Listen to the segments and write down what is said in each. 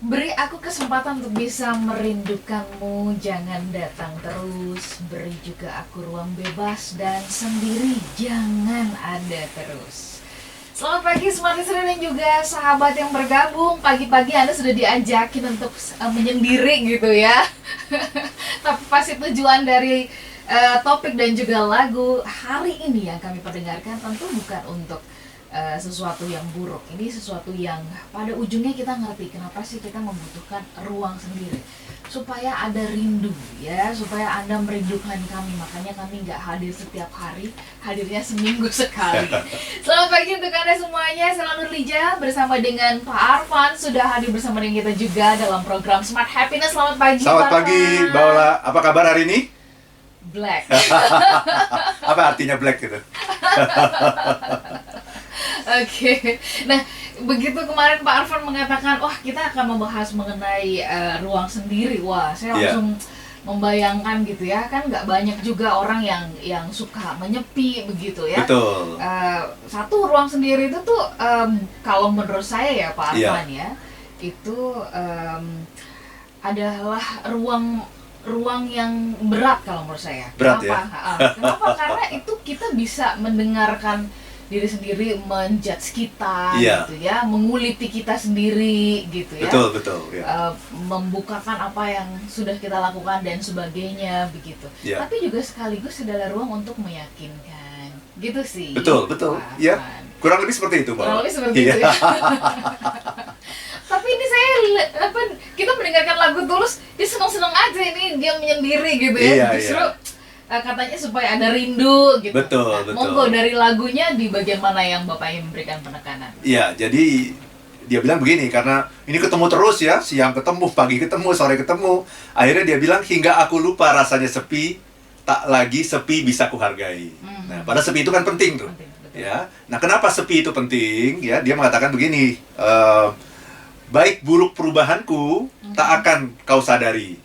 Beri aku kesempatan untuk bisa merindukanmu, jangan datang terus. Beri juga aku ruang bebas dan sendiri, jangan ada terus. Selamat pagi Smart Listener dan juga sahabat yang bergabung. Pagi-pagi Anda sudah diajakin untuk menyendiri gitu ya. Tapi pasti tujuan dari topik dan juga lagu hari ini yang kami perdengarkan tentu bukan untuk sesuatu yang buruk. Ini sesuatu yang pada ujungnya kita ngerti kenapa sih kita membutuhkan ruang sendiri, supaya ada rindu ya, supaya Anda merindukan kami. Makanya kami nggak hadir setiap hari, hadirnya seminggu sekali. Selamat pagi untuk Anda semuanya. Saya Nurlija bersama dengan Pak Arfan sudah hadir bersama dengan kita juga dalam program Smart Happiness. Selamat pagi. Selamat pagi, Mbak Ola. Apa kabar hari ini? Black. Apa artinya black gitu? Oke. Nah, begitu kemarin Pak Arfan mengatakan, wah kita akan membahas mengenai ruang sendiri. Wah, saya langsung membayangkan gitu ya, kan nggak banyak juga orang yang suka menyepi begitu ya. Betul. Satu ruang sendiri itu tuh kalau menurut saya ya Pak Arfan ya, itu adalah ruang yang berat kalau menurut saya. Berat. Kenapa? Kenapa? Karena itu kita bisa mendengarkan diri sendiri, menjudge kita gitu ya, menguliti kita sendiri gitu ya. Betul ya. Membukakan apa yang sudah kita lakukan dan sebagainya begitu. Tapi juga sekaligus adalah ruang untuk meyakinkan. Gitu sih. Betul. Ya. Kurang lebih seperti itu, Pak. Kurang lebih seperti itu. Ya. Tapi ini kita mendengarkan lagu Tulus, dia senang-senang aja, ini dia menyendiri gitu ya. Justru katanya supaya ada rindu gitu. Betul. Monggo dari lagunya di bagian mana yang Bapak ingin memberikan penekanan? Iya, jadi dia bilang begini, karena ini ketemu terus ya, siang ketemu, pagi ketemu, sore ketemu. Akhirnya dia bilang, hingga aku lupa rasanya sepi, tak lagi sepi bisa kuhargai. Nah, pada sepi itu kan penting tuh. Ya. Nah, kenapa sepi itu penting? Ya, dia mengatakan begini, baik buruk perubahanku tak akan kau sadari.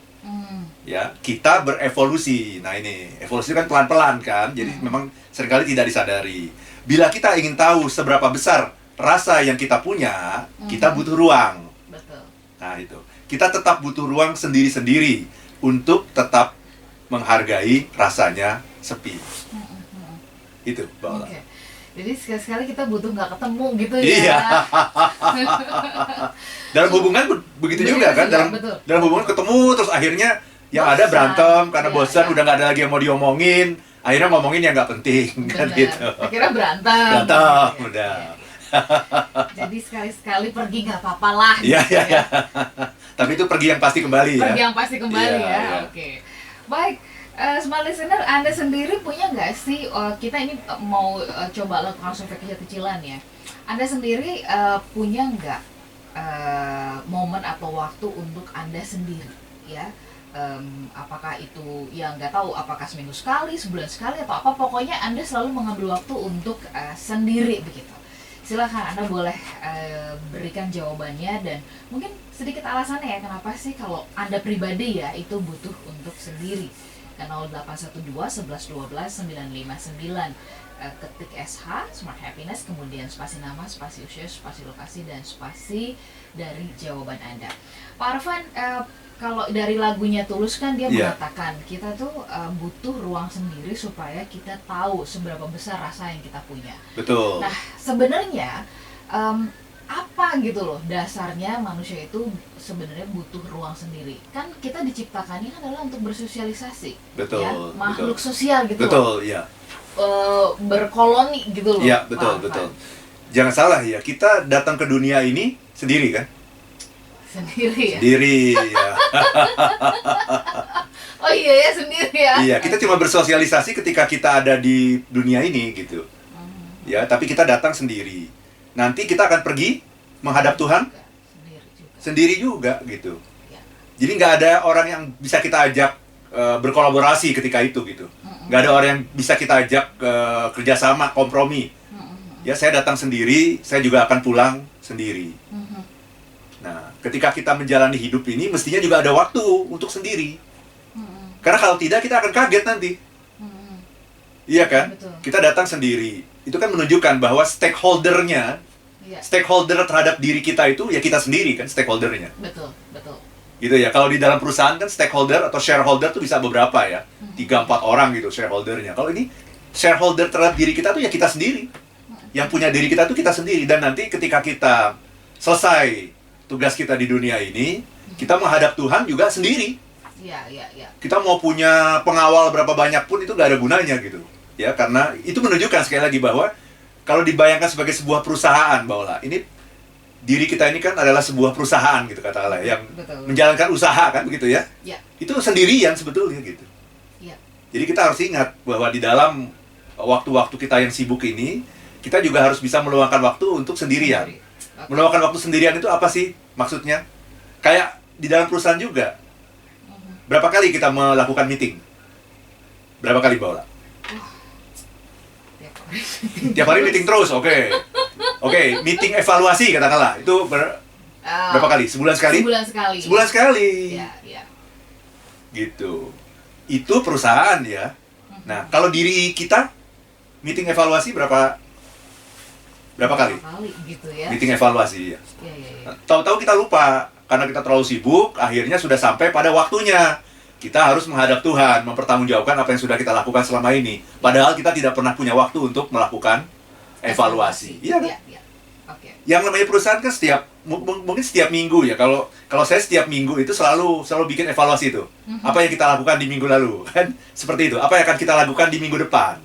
Ya, kita berevolusi. Nah, ini evolusi kan pelan-pelan kan, jadi memang seringkali tidak disadari. Bila kita ingin tahu seberapa besar rasa yang kita punya, kita butuh ruang. Betul. Nah, itu. Kita tetap butuh ruang sendiri-sendiri untuk tetap menghargai rasanya sepi. Itu, Mbak Ola. Okay. Jadi sekali-sekali kita butuh nggak ketemu gitu ya. Iya. Dalam hubungan begitu juga kan, dalam hubungan ketemu terus akhirnya yang bosan. Ada berantem karena bosan, udah nggak ada lagi yang mau diomongin, akhirnya ngomongin yang nggak penting. Kan gitu. Akhirnya berantem udah. Jadi sekali-sekali pergi nggak apa-apa lah. Iya. Tapi itu pergi yang pasti kembali ya. Pergi yang pasti kembali ya. Oke. Baik, Smart Listener, Anda sendiri punya nggak sih, kita ini mau coba lakukan survei kecil-kecilan ya, Anda sendiri punya nggak momen atau waktu untuk Anda sendiri ya? Apakah itu yang nggak tahu, apakah seminggu sekali, sebulan sekali, atau apa, pokoknya Anda selalu mengambil waktu untuk sendiri begitu. Silakan Anda boleh berikan jawabannya dan mungkin sedikit alasannya ya, kenapa sih kalau Anda pribadi ya itu butuh untuk sendiri. Ke 0812 11 12 959, ketik SH Smart Happiness, kemudian spasi nama, spasi usia, spasi lokasi, dan spasi dari jawaban Anda. Pak Arfan, kalau dari lagunya Tulus kan dia mengatakan kita tuh butuh ruang sendiri supaya kita tahu seberapa besar rasa yang kita punya. Betul. Nah, sebenarnya apa gitu loh dasarnya manusia itu sebenarnya butuh ruang sendiri? Kan kita diciptakannya kan adalah untuk bersosialisasi. Betul. Ya? Makhluk sosial gitu. Betul, iya. Berkoloni gitu loh. Iya, betul. Jangan salah ya, kita datang ke dunia ini sendiri kan? Sendiri ya? Sendiri, ya. Oh iya ya, sendiri ya? Iya, kita cuma bersosialisasi ketika kita ada di dunia ini gitu. Ya, tapi kita datang sendiri. Nanti kita akan pergi menghadap Tuhan sendiri juga gitu. Jadi nggak ada orang yang bisa kita ajak berkolaborasi ketika itu gitu. Nggak ada orang yang bisa kita ajak kerjasama, kompromi. Ya, saya datang sendiri, saya juga akan pulang sendiri. Nah, ketika kita menjalani hidup ini, mestinya juga ada waktu untuk sendiri. Karena kalau tidak, kita akan kaget nanti. Iya kan? Betul. Kita datang sendiri. Itu kan menunjukkan bahwa stakeholder-nya Iya. Stakeholder terhadap diri kita itu ya kita sendiri kan stakeholdernya. Betul, betul. Gitu ya. Kalau di dalam perusahaan kan stakeholder atau shareholder tuh bisa beberapa ya. 3-4 orang gitu shareholdernya. Kalau ini shareholder terhadap diri kita tuh ya kita sendiri. Yang punya diri kita tuh kita sendiri. Dan nanti ketika kita selesai tugas kita di dunia ini, kita menghadap Tuhan juga sendiri. Iya, iya, iya. Kita mau punya pengawal berapa banyak pun itu gak ada gunanya gitu. Ya, karena itu menunjukkan sekali lagi bahwa kalau dibayangkan sebagai sebuah perusahaan, bahwa ini diri kita ini kan adalah sebuah perusahaan gitu katakanlah yang Betul. menjalankan usaha kan begitu ya. Ya. Itu sendirian sebetulnya gitu. Ya. Jadi kita harus ingat bahwa di dalam waktu-waktu kita yang sibuk ini, kita juga harus bisa meluangkan waktu untuk sendirian. Okay. Meluangkan waktu sendirian itu apa sih maksudnya? Kayak di dalam perusahaan juga. Berapa kali kita melakukan meeting? Berapa kali, Baula? Tiap hari meeting terus, oke. Oke, meeting evaluasi katakanlah. Itu berapa kali? Sebulan sekali? Sebulan sekali. Sebulan sekali. Ya, ya. Gitu. Itu perusahaan ya. Nah, kalau diri kita meeting evaluasi berapa kali? Kali gitu ya. Meeting evaluasi ya. Iya, iya, iya. Tahu-tahu kita lupa karena kita terlalu sibuk, akhirnya sudah sampai pada waktunya. Kita harus menghadap Tuhan, mempertanggungjawabkan apa yang sudah kita lakukan selama ini. Padahal kita tidak pernah punya waktu untuk melakukan evaluasi. Iya kan? Iya, iya. Oke. Yang namanya perusahaan kan mungkin setiap minggu ya. Kalau saya setiap minggu itu selalu bikin evaluasi itu. Apa yang kita lakukan di minggu lalu kan? Seperti itu. Apa yang akan kita lakukan di minggu depan?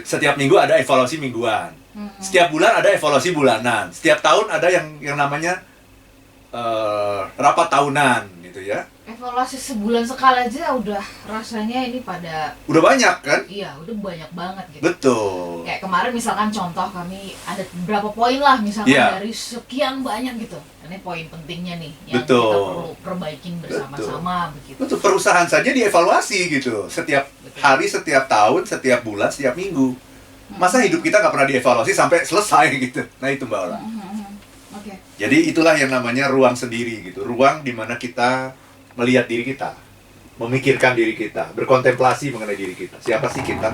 Setiap minggu ada evaluasi mingguan. Setiap bulan ada evaluasi bulanan. Setiap tahun ada yang namanya rapat tahunan gitu ya. Evaluasi sebulan sekali aja udah rasanya ini pada Udah banyak kan? iya, udah banyak banget gitu. Betul. Kayak kemarin misalkan contoh kami ada berapa poin lah misalkan Iya. dari sekian banyak gitu. Ini poin pentingnya nih yang Betul. kita perlu perbaikin bersama-sama begitu. Betul, perusahaan saja dievaluasi gitu. Setiap Betul. hari, setiap tahun, setiap bulan, setiap minggu. Masa hidup kita nggak pernah dievaluasi sampai selesai gitu. Nah itu Mbak Ola. Oke. Jadi itulah yang namanya ruang sendiri gitu. Ruang di mana kita melihat diri kita, memikirkan diri kita, berkontemplasi mengenai diri kita. Siapa sih kita?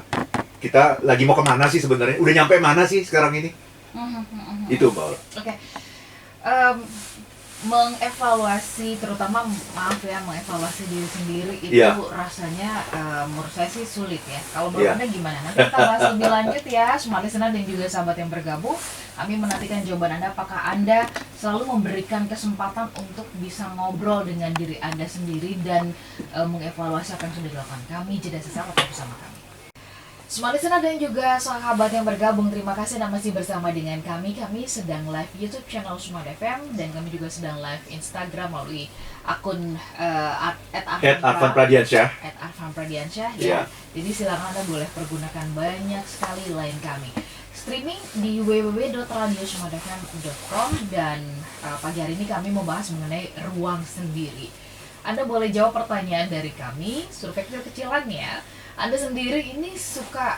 Kita lagi mau kemana sih sebenarnya? Udah nyampe mana sih sekarang ini? Itu Mbak Ola. Oke. Mengevaluasi, terutama mengevaluasi diri sendiri itu Iya. rasanya menurut saya sih sulit ya. Kalau Iya. menurut Anda gimana? Nanti kita bahas lebih lanjut ya, semua listener dan juga sahabat yang bergabung. Kami menantikan jawaban Anda, apakah Anda selalu memberikan kesempatan untuk bisa ngobrol dengan diri Anda sendiri dan mengevaluasi apa yang sudah dilakukan. Kami jeda sesaat tetap bersama kami. Semua listener dan juga sahabat yang bergabung, terima kasih Anda masih bersama dengan kami. Kami sedang live YouTube channel Smart FM dan kami juga sedang live Instagram melalui akun Arfan Pradiansyah. @arfanpradiansyah Iya. ya. Jadi silakan Anda boleh pergunakan banyak sekali line kami. Streaming di www.radiosmartfm.com dan pagi hari ini kami membahas mengenai ruang sendiri. Anda boleh jawab pertanyaan dari kami, survei kecil-kecilan ya. Anda sendiri ini suka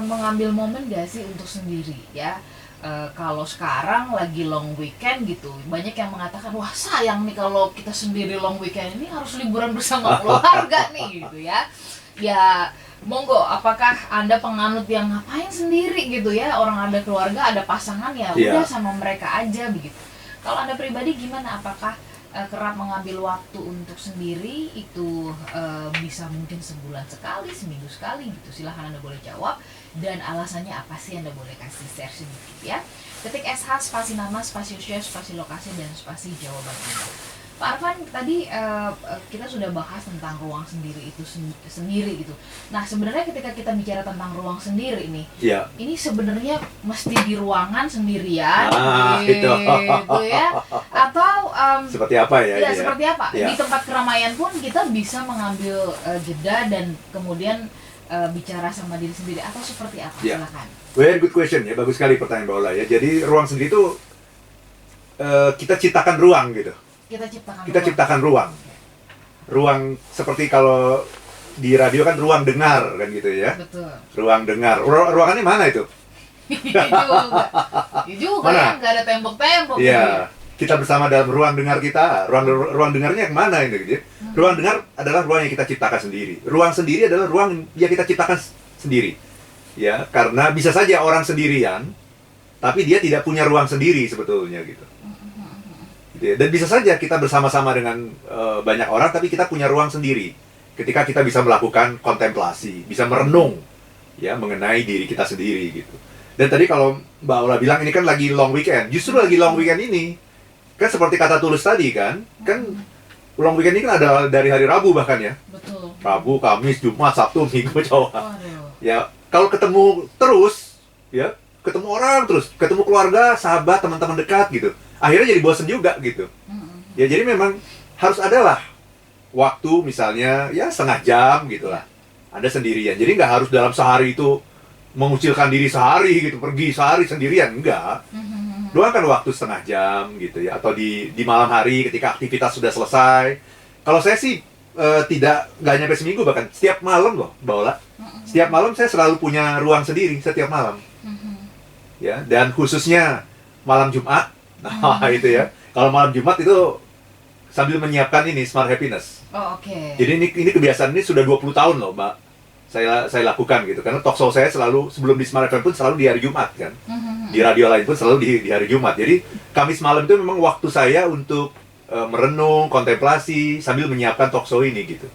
mengambil momen gak sih untuk sendiri ya? Kalau sekarang lagi long weekend gitu, banyak yang mengatakan wah sayang nih kalau kita sendiri long weekend ini harus liburan bersama keluarga nih gitu ya. Ya monggo, apakah Anda penganut yang ngapain sendiri gitu ya? Orang ada keluarga, ada pasangan ya udah sama mereka aja begitu. Kalau Anda pribadi gimana? Apakah kerap mengambil waktu untuk sendiri itu bisa mungkin sebulan sekali, seminggu sekali gitu? Silahkan Anda boleh jawab dan alasannya apa sih, Anda boleh kasih share sedikit ya. Ketik SH spasi nama, spasi usia, spasi lokasi dan spasi jawaban Anda. Pak Arfan, tadi kita sudah bahas tentang ruang sendiri itu sendiri gitu. Nah sebenarnya ketika kita bicara tentang ruang sendiri nih, ini sebenarnya mesti di ruangan sendirian gitu ya, atau seperti apa ya? Ya seperti apa? Di tempat keramaian pun kita bisa mengambil jeda dan kemudian bicara sama diri sendiri atau seperti apa? Silakan. Very good question ya, bagus sekali pertanyaan Mbak Ola ya. Jadi ruang sendiri itu kita ciptakan ruang gitu. Kita ciptakan ruang. Ruang seperti kalau di radio kan ruang dengar kan gitu ya. Betul. Ruang dengar. Ruangannya mana itu? juga mana? Nggak ada tembok-tembok. Iya. Kita bersama dalam ruang dengar kita. Ruang dengarnya yang mana ini gitu ya? Ruang dengar adalah ruang yang kita ciptakan sendiri. Ruang sendiri adalah ruang yang kita ciptakan sendiri. Ya, karena bisa saja orang sendirian tapi dia tidak punya ruang sendiri sebetulnya gitu. Gitu ya. Dan bisa saja kita bersama-sama dengan banyak orang, tapi kita punya ruang sendiri. Ketika kita bisa melakukan kontemplasi, bisa merenung ya mengenai diri kita sendiri gitu. Dan tadi kalau Mbak Aula bilang ini kan lagi long weekend, justru lagi long weekend ini kan seperti kata Tulus tadi kan long weekend ini kan ada dari hari Rabu bahkan ya. Betul. Rabu, Kamis, Jumat, Sabtu, Minggu, coba. Waduh. Ya, kalau ketemu terus, ya, ketemu orang terus, ketemu keluarga, sahabat, teman-teman dekat gitu. Akhirnya jadi bosen juga gitu. Ya, jadi memang harus adalah waktu misalnya ya setengah jam gitu lah. Ada sendirian. Jadi nggak harus dalam sehari itu mengucilkan diri sehari gitu, pergi sehari sendirian, enggak. Luangkan waktu setengah jam gitu ya, atau di malam hari ketika aktivitas sudah selesai. Kalau saya sih nggak nyampe seminggu, bahkan setiap malam loh, Mbak Ola. Setiap malam saya selalu punya ruang sendiri setiap malam. Ya, dan khususnya malam Jumat. Nah, itu ya. Kalau malam Jumat itu sambil menyiapkan ini Smart Happiness. Oh, oke. Jadi ini kebiasaan ini sudah 20 tahun loh, Mbak. Saya lakukan gitu. Karena talk show saya selalu sebelum di Smart FM pun selalu di hari Jumat kan. Di radio lain pun selalu di hari Jumat. Jadi Kamis malam itu memang waktu saya untuk merenung, kontemplasi sambil menyiapkan talk show ini gitu.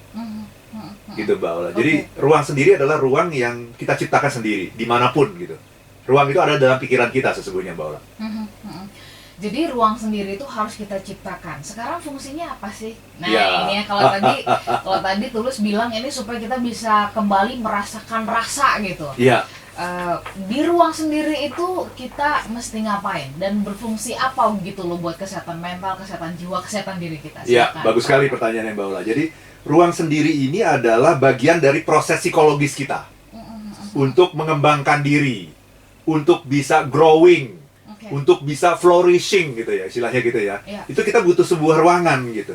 Gitu Mbak Ola. Jadi ruang sendiri adalah ruang yang kita ciptakan sendiri dimanapun gitu. Ruang itu ada dalam pikiran kita sesungguhnya Mbak Ola. Jadi ruang sendiri itu harus kita ciptakan. Sekarang fungsinya apa sih? Nah, Ya. ini ya kalau tadi Tulus bilang ini supaya kita bisa kembali merasakan rasa gitu. Iya. Di ruang sendiri itu kita mesti ngapain dan berfungsi apa gitu loh buat kesehatan mental, kesehatan jiwa, kesehatan diri kita. Iya, Silakan. bagus sekali pertanyaannya Mbak Ola. Jadi ruang sendiri ini adalah bagian dari proses psikologis kita untuk mengembangkan diri, untuk bisa growing, untuk bisa flourishing gitu ya, istilahnya gitu ya. Ya. Itu kita butuh sebuah ruangan gitu.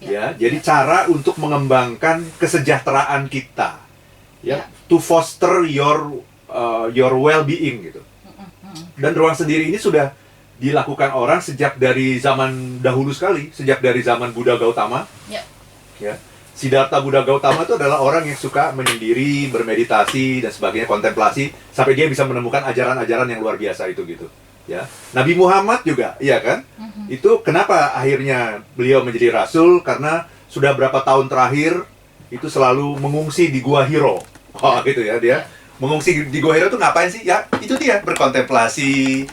Ya, jadi cara untuk mengembangkan kesejahteraan kita. Ya, to foster your well-being gitu. Dan ruang sendiri ini sudah dilakukan orang sejak dari zaman dahulu sekali, sejak dari zaman Buddha Gautama. Ya. Siddhartha Buddha Gautama itu adalah orang yang suka menyendiri, bermeditasi dan sebagainya, kontemplasi sampai dia bisa menemukan ajaran-ajaran yang luar biasa itu gitu. Ya. Nabi Muhammad juga, iya kan? Itu kenapa akhirnya beliau menjadi rasul? Karena sudah berapa tahun terakhir itu selalu mengungsi di Gua Hiro. Oh, gitu ya, dia mengungsi di Gua Hiro itu ngapain sih? Ya, itu dia berkontemplasi,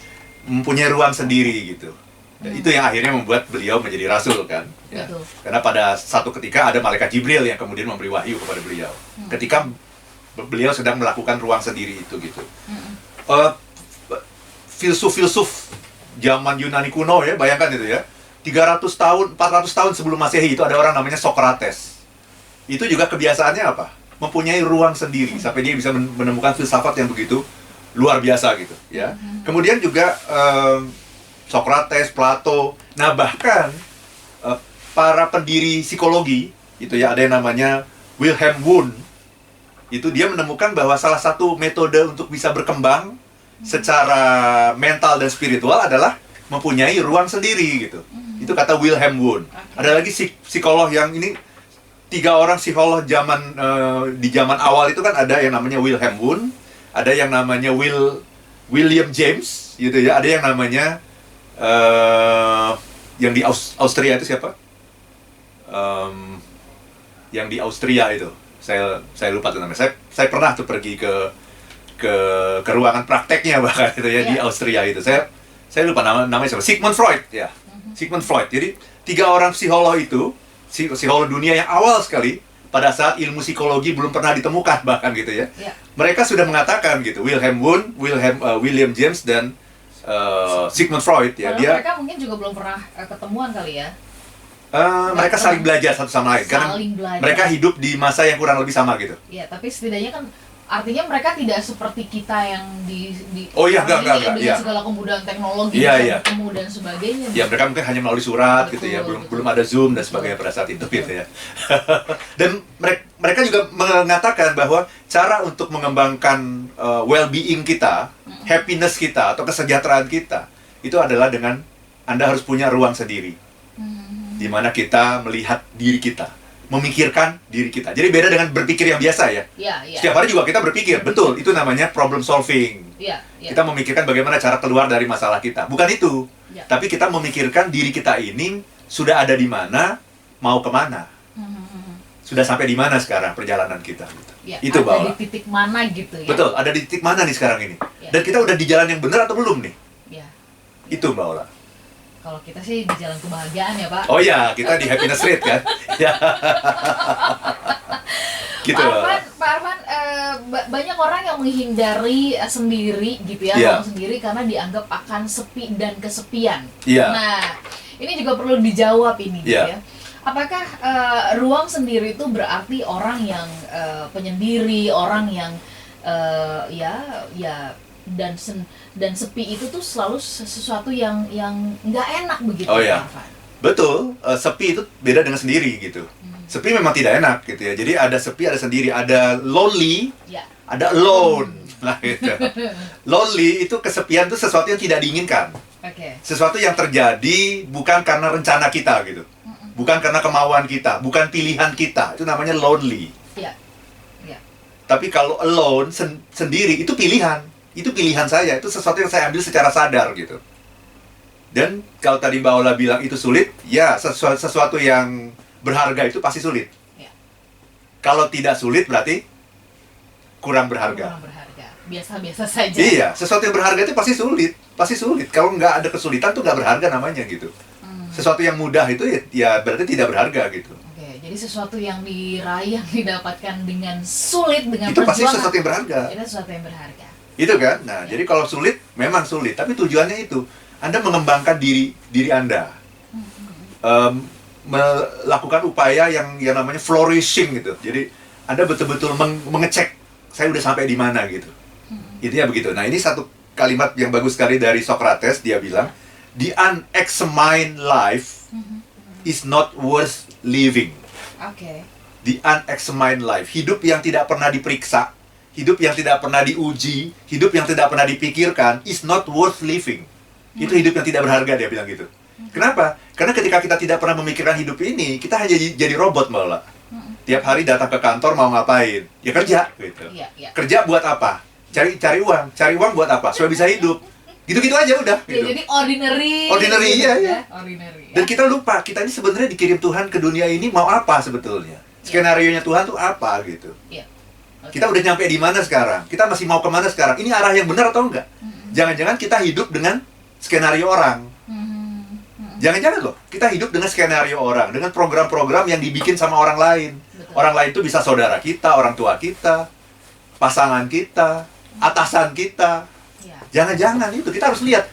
mempunyai ruang sendiri gitu. Dan itu yang akhirnya membuat beliau menjadi rasul kan. Ya. Karena pada satu ketika ada malaikat Jibril yang kemudian memberi wahyu kepada beliau. Ketika beliau sedang melakukan ruang sendiri itu gitu. Filsuf-filsuf zaman Yunani kuno ya, bayangkan itu ya. 300 tahun, 400 tahun sebelum Masehi itu ada orang namanya Socrates. Itu juga kebiasaannya apa? Mempunyai ruang sendiri sampai dia bisa menemukan filsafat yang begitu luar biasa gitu ya. Kemudian juga Socrates, Plato. Nah, bahkan para pendiri psikologi itu ya, ada yang namanya Wilhelm Wundt. Itu dia menemukan bahwa salah satu metode untuk bisa berkembang secara mental dan spiritual adalah mempunyai ruang sendiri gitu. Itu kata Wilhelm Wundt. Ada lagi psikolog yang ini, 3 orang psikolog zaman di zaman awal itu kan ada yang namanya Wilhelm Wundt, ada yang namanya William James gitu ya, ada yang namanya yang di Austria itu siapa? Yang di Austria itu saya lupa tuh namanya. Saya pernah tuh pergi ke ruangan prakteknya bahkan itu ya, di Austria itu. Saya lupa namanya siapa. Sigmund Freud ya. Sigmund Freud. Jadi 3 orang psikolog itu, psikolog dunia yang awal sekali pada saat ilmu psikologi belum pernah ditemukan bahkan gitu ya. Mereka sudah mengatakan gitu, Wilhelm Wundt, William James dan Sigmund Freud ya. Mereka mungkin juga belum pernah ketemuan kali ya. Mereka saling belajar satu sama lain karena mereka hidup di masa yang kurang lebih sama gitu. Iya, tapi setidaknya kan artinya mereka tidak seperti kita yang Oh iya, enggak, dengan iya. segala kemudahan teknologi, Iya. ketemu dan sebagainya. Ya, mereka mungkin hanya melalui surat Betul, gitu ya, betul. belum ada Zoom dan sebagainya pada saat itu gitu ya. Dan mereka juga mengatakan bahwa cara untuk mengembangkan well-being kita, happiness kita atau kesejahteraan kita itu adalah dengan Anda harus punya ruang sendiri. Di mana kita melihat diri kita, memikirkan diri kita. Jadi beda dengan berpikir yang biasa ya. Iya. Setiap hari juga kita berpikir, betul, itu namanya problem solving. Iya. Kita memikirkan bagaimana cara keluar dari masalah kita. Bukan itu. Ya. Tapi kita memikirkan diri kita ini sudah ada di mana, mau kemana. Sudah sampai di mana sekarang perjalanan kita. Gitu. Ya, Itu ada bahwa. di titik mana gitu ya. Betul, ada di titik mana nih sekarang ini. Ya. Dan kita udah di jalan yang benar atau belum nih? Ya. Itu Mbak Ola. Kalau kita sih di jalan kebahagiaan ya Pak. Oh ya, kita di happiness rate kan? Ya. Gitu. Pak Arfan, banyak orang yang menghindari sendiri gitu ya, Iya. ruang sendiri karena dianggap akan sepi dan kesepian. Iya. Nah, ini juga perlu dijawab ini gitu Iya. ya. Apakah ruang sendiri itu berarti orang yang penyendiri, orang yang dan sepi itu tuh selalu sesuatu yang nggak enak begitu Oh, iya. Pak Arfan? Betul, sepi itu beda dengan sendiri gitu. Sepi memang tidak enak gitu ya. Jadi ada sepi, ada sendiri, ada lonely, Ya. ada alone. Nah, gitu. Lonely itu kesepian itu sesuatu yang tidak diinginkan. Oke. Sesuatu yang terjadi bukan karena rencana kita gitu. Bukan karena kemauan kita, bukan pilihan kita. Itu namanya lonely. Ya. Ya. Tapi kalau alone sendiri itu pilihan. Itu pilihan saya, itu sesuatu yang saya ambil secara sadar gitu. Dan kalau tadi Mbak Ola bilang itu sulit, ya sesuatu yang berharga itu pasti sulit. Ya. Kalau tidak sulit berarti kurang berharga. Kurang berharga. Biasa-biasa saja. Iya, sesuatu yang berharga itu pasti sulit. Kalau nggak ada kesulitan tuh nggak berharga namanya gitu. Sesuatu yang mudah itu ya berarti tidak berharga gitu. Oke, jadi sesuatu yang diraih, yang didapatkan dengan sulit, dengan Itu pasti perjuangan, sesuatu yang berharga. itu sesuatu yang berharga. Itu kan? Nah, jadi kalau sulit memang sulit, tapi tujuannya itu Anda mengembangkan diri Anda. Melakukan upaya yang namanya flourishing gitu. Jadi Anda betul-betul mengecek saya udah sampai di mana gitu. Intinya begitu. Nah, ini satu kalimat yang bagus sekali dari Socrates, dia bilang, "The unexamined life is not worth living." Oke. The unexamined life, hidup yang tidak pernah diperiksa, hidup yang tidak pernah diuji, hidup yang tidak pernah dipikirkan is not worth living. Itu hidup yang tidak berharga, dia bilang gitu. Kenapa? Karena ketika kita tidak pernah memikirkan hidup ini, kita hanya jadi robot malah. Tiap hari datang ke kantor mau ngapain? Ya kerja gitu. Iya, iya. Kerja buat apa? Cari uang buat apa? Supaya bisa hidup. Gitu-gitu aja udah Ya, gitu. jadi ordinary. Ordinary, gitu iya, ya. iya. Ordinary. Dan kita lupa, kita ini sebenarnya dikirim Tuhan ke dunia ini mau apa sebetulnya? Skenario-nya Tuhan tuh apa gitu? Iya. Oke. Kita udah nyampe di mana sekarang? Kita masih mau kemana sekarang? Ini arah yang benar atau enggak? Jangan-jangan kita hidup dengan skenario orang. Jangan-jangan loh, kita hidup dengan skenario orang, dengan program-program yang dibikin sama orang lain. Betul. Orang lain itu bisa saudara kita, orang tua kita, pasangan kita, atasan kita. Iya. Jangan-jangan itu, kita harus lihat,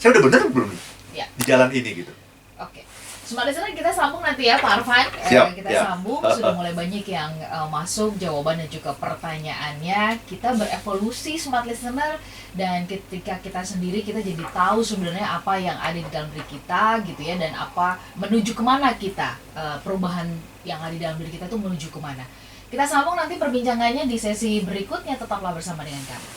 saya udah bener belum nih Iya. di jalan ini gitu. Oke. Smart Listener, kita sambung nanti ya Pak Arfan. Siap, Kita ya. sambung, sudah mulai banyak yang masuk jawaban dan juga pertanyaannya. Kita berevolusi Smart Listener, dan ketika kita sendiri kita jadi tahu sebenarnya apa yang ada di dalam diri kita gitu ya, dan apa menuju kemana kita, perubahan yang ada di dalam diri kita itu menuju kemana. Kita sambung nanti perbincangannya di sesi berikutnya, tetaplah bersama dengan kami.